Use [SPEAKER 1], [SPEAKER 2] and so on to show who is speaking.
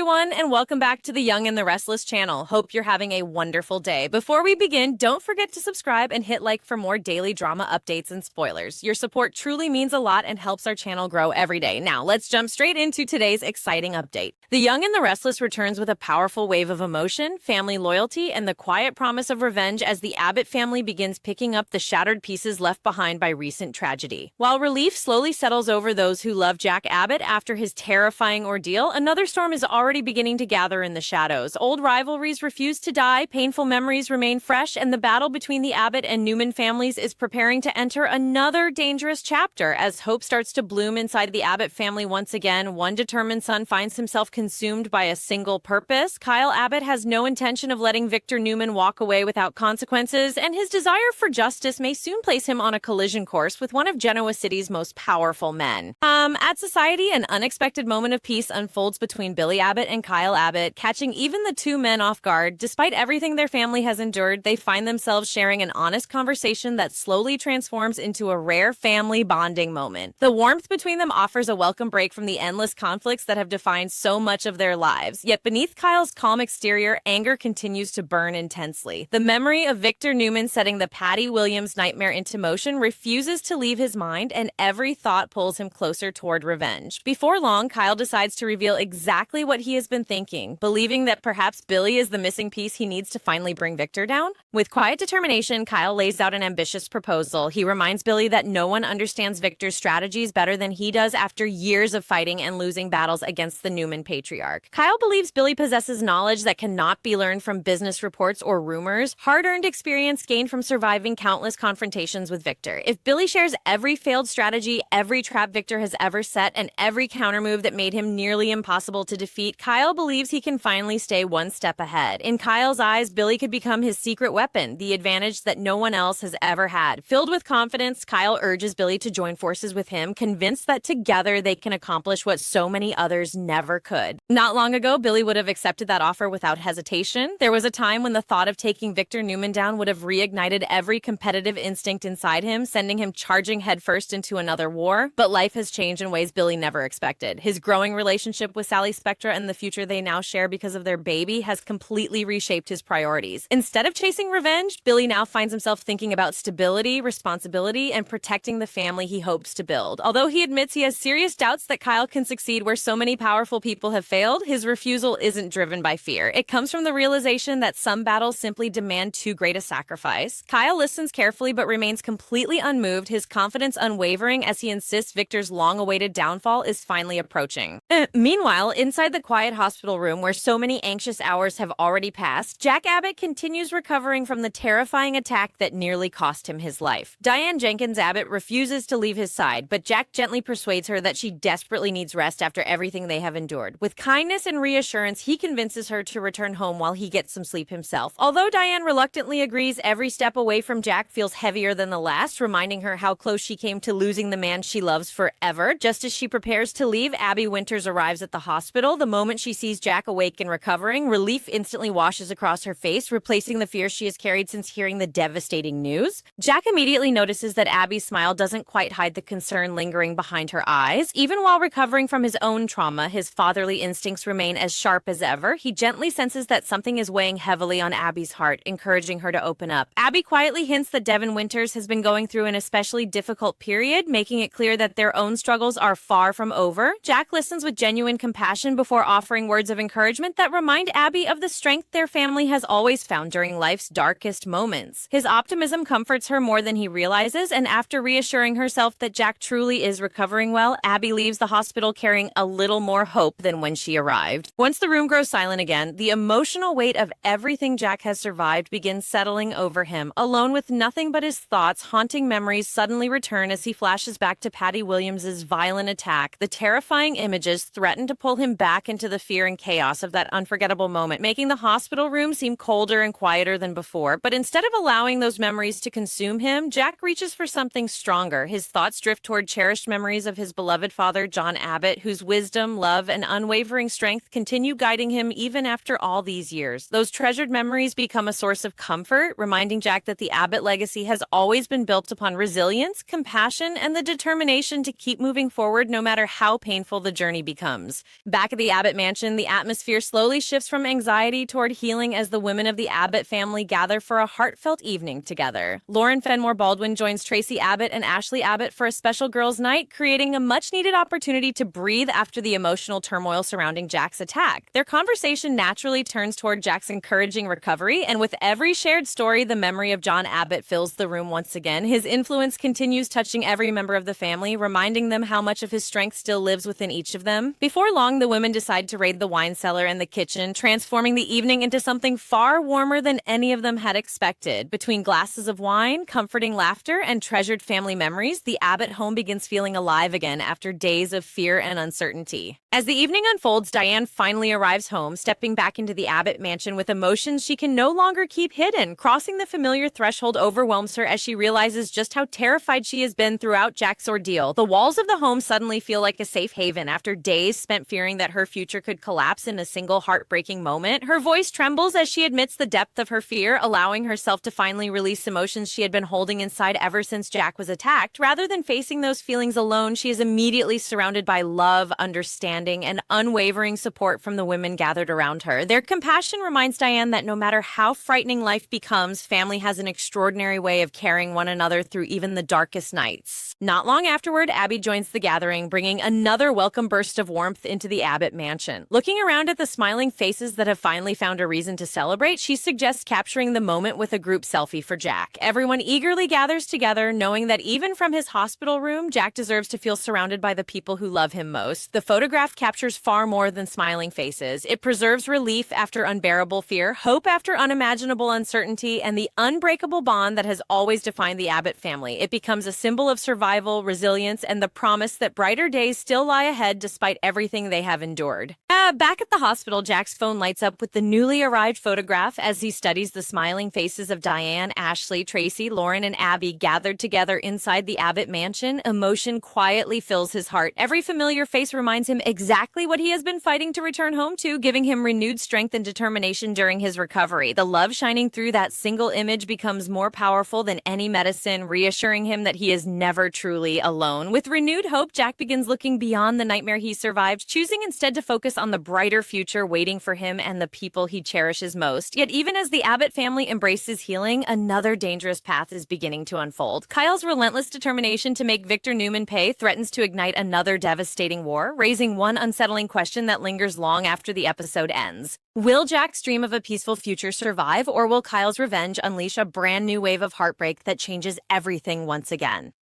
[SPEAKER 1] everyone, and welcome back to the Young and the Restless channel. Hope you're having a wonderful day. Before we begin, don't forget to subscribe and hit like for more daily drama updates and spoilers. Your support truly means a lot and helps our channel grow every day. Now, let's jump straight into today's exciting update. The Young and the Restless returns with a powerful wave of emotion, family loyalty, and the quiet promise of revenge as the Abbott family begins picking up the shattered pieces left behind by recent tragedy. While relief slowly settles over those who love Jack Abbott after his terrifying ordeal, another storm is already beginning to gather in the shadows. Old rivalries refuse to die, painful memories remain fresh, and the battle between the Abbott and Newman families is preparing to enter another dangerous chapter. As hope starts to bloom inside the Abbott family once again, one determined son finds himself consumed by a single purpose. Kyle Abbott has no intention of letting Victor Newman walk away without consequences, and his desire for justice may soon place him on a collision course with one of Genoa City's most powerful men. At Society, an unexpected moment of peace unfolds between Billy Abbott and Kyle Abbott, catching even the two men off guard. Despite everything their family has endured, they find themselves sharing an honest conversation that slowly transforms into a rare family bonding moment. The warmth between them offers a welcome break from the endless conflicts that have defined so much of their lives. Yet beneath Kyle's calm exterior, anger continues to burn intensely. The memory of Victor Newman setting the Patty Williams nightmare into motion refuses to leave his mind, and every thought pulls him closer toward revenge. Before long, Kyle decides to reveal exactly what he has been thinking, believing that perhaps Billy is the missing piece he needs to finally bring Victor down. With quiet determination, Kyle lays out an ambitious proposal. He reminds Billy that no one understands Victor's strategies better than he does after years of fighting and losing battles against the Newman patriarch. Kyle believes Billy possesses knowledge that cannot be learned from business reports or rumors, hard-earned experience gained from surviving countless confrontations with Victor. If Billy shares every failed strategy, every trap Victor has ever set, and every countermove that made him nearly impossible to defeat, Kyle believes he can finally stay one step ahead. In Kyle's eyes, Billy could become his secret weapon, the advantage that no one else has ever had. Filled with confidence, Kyle urges Billy to join forces with him, convinced that together they can accomplish what so many others never could. Not long ago, Billy would have accepted that offer without hesitation. There was a time when the thought of taking Victor Newman down would have reignited every competitive instinct inside him, sending him charging headfirst into another war. But life has changed in ways Billy never expected. His growing relationship with Sally Spectra and the future they now share because of their baby has completely reshaped his priorities. Instead of chasing revenge, Billy now finds himself thinking about stability, responsibility, and protecting the family he hopes to build. Although he admits he has serious doubts that Kyle can succeed where so many powerful people have failed, his refusal isn't driven by fear. It comes from the realization that some battles simply demand too great a sacrifice. Kyle listens carefully but remains completely unmoved, his confidence unwavering as he insists Victor's long-awaited downfall is finally approaching. Meanwhile, inside the quiet hospital room where so many anxious hours have already passed, Jack Abbott continues recovering from the terrifying attack that nearly cost him his life. Diane Jenkins Abbott refuses to leave his side, but Jack gently persuades her that she desperately needs rest after everything they have endured. With kindness and reassurance, he convinces her to return home while he gets some sleep himself. Although Diane reluctantly agrees, every step away from Jack feels heavier than the last, reminding her how close she came to losing the man she loves forever. Just as she prepares to leave, Abby Winters arrives at the hospital. The moment she sees Jack awake and recovering, relief instantly washes across her face, replacing the fear she has carried since hearing the devastating news. Jack immediately notices that Abby's smile doesn't quite hide the concern lingering behind her eyes. Even while recovering from his own trauma, his fatherly instincts remain as sharp as ever. He gently senses that something is weighing heavily on Abby's heart, encouraging her to open up. Abby quietly hints that Devin Winters has been going through an especially difficult period, making it clear that their own struggles are far from over. Jack listens with genuine compassion before offering words of encouragement that remind Abby of the strength their family has always found during life's darkest moments. His optimism comforts her more than he realizes, and after reassuring herself that Jack truly is recovering well, Abby leaves the hospital carrying a little more hope than when she arrived. Once the room grows silent again, the emotional weight of everything Jack has survived begins settling over him. Alone with nothing but his thoughts, haunting memories suddenly return as he flashes back to Patty Williams's violent attack. The terrifying images threaten to pull him back into the fear and chaos of that unforgettable moment, making the hospital room seem colder and quieter than before. But instead of allowing those memories to consume him, Jack reaches for something stronger. His thoughts drift toward cherished memories of his beloved father, John Abbott, whose wisdom, love, and unwavering unwavering strength continue guiding him even after all these years. Those treasured memories become a source of comfort, reminding Jack that the Abbott legacy has always been built upon resilience, compassion, and the determination to keep moving forward no matter how painful the journey becomes. Back at the Abbott mansion, the atmosphere slowly shifts from anxiety toward healing as the women of the Abbott family gather for a heartfelt evening together. Lauren Fenmore Baldwin joins Tracy Abbott and Ashley Abbott for a special girls' night, creating a much-needed opportunity to breathe after the emotional turmoil surrounding Jack's attack. Their conversation naturally turns toward Jack's encouraging recovery, and with every shared story, the memory of John Abbott fills the room once again. His influence continues touching every member of the family, reminding them how much of his strength still lives within each of them. Before long, the women decide to raid the wine cellar and the kitchen, transforming the evening into something far warmer than any of them had expected. Between glasses of wine, comforting laughter, and treasured family memories, the Abbott home begins feeling alive again after days of fear and uncertainty. As the evening unfolds, Diane finally arrives home, stepping back into the Abbott mansion with emotions she can no longer keep hidden. Crossing the familiar threshold overwhelms her as she realizes just how terrified she has been throughout Jack's ordeal. The walls of the home suddenly feel like a safe haven after days spent fearing that her future could collapse in a single heartbreaking moment. Her voice trembles as she admits the depth of her fear, allowing herself to finally release emotions she had been holding inside ever since Jack was attacked. Rather than facing those feelings alone, she is immediately surrounded by love, understanding, and unwavering support from the women gathered around her. Their compassion reminds Diane that no matter how frightening life becomes, family has an extraordinary way of carrying one another through even the darkest nights. Not long afterward, Abby joins the gathering, bringing another welcome burst of warmth into the Abbott mansion. Looking around at the smiling faces that have finally found a reason to celebrate, she suggests capturing the moment with a group selfie for Jack. Everyone eagerly gathers together, knowing that even from his hospital room, Jack deserves to feel surrounded by the people who love him most. The photograph captures far more than smiling faces. It preserves relief after unbearable fear, hope after unimaginable uncertainty, and the unbreakable bond that has always defined the Abbott family. It becomes a symbol of survival, resilience, and the promise that brighter days still lie ahead despite everything they have endured. Back at the hospital, Jack's phone lights up with the newly arrived photograph as he studies the smiling faces of Diane, Ashley, Tracy, Lauren, and Abby gathered together inside the Abbott mansion. Emotion quietly fills his heart. Every familiar face reminds him exactly what he has been fighting to return home to, giving him renewed strength and determination during his recovery. The love shining through that single image becomes more powerful than any medicine, reassuring him that he is never truly alone. With renewed hope, Jack begins looking beyond the nightmare he survived, choosing instead to focus on the brighter future waiting for him and the people he cherishes most. Yet even as the Abbott family embraces healing, another dangerous path is beginning to unfold. Kyle's relentless determination to make Victor Newman pay threatens to ignite another devastating war, raising one unsettling question that lingers long after the episode ends. Will Jack's dream of a peaceful future survive, or will Kyle's revenge unleash a brand new wave of heartbreak that changes everything once again?